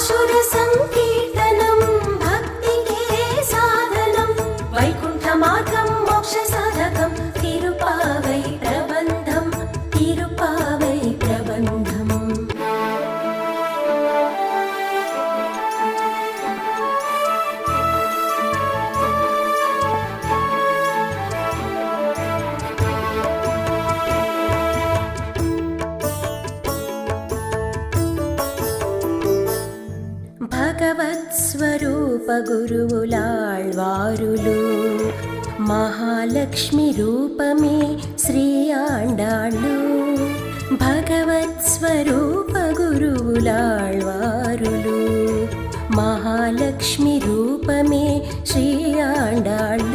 పాశుర సంకీర్తనం భక్తికే సాధనం వైకుంఠ మార్గం మోక్ష సాధకం తిరుపావై ప్రబంధం తిరుపావై ప్రబంధం. భగవత్స్వరూప గురువులాళ్వారులు మహాలక్ష్మి రూపమే శ్రీ ఆండాళ్ళు. భగవత్స్వరూప గురువులాళ్వారులు మహాలక్ష్మి రూపమే శ్రీ ఆండాళ్ళు.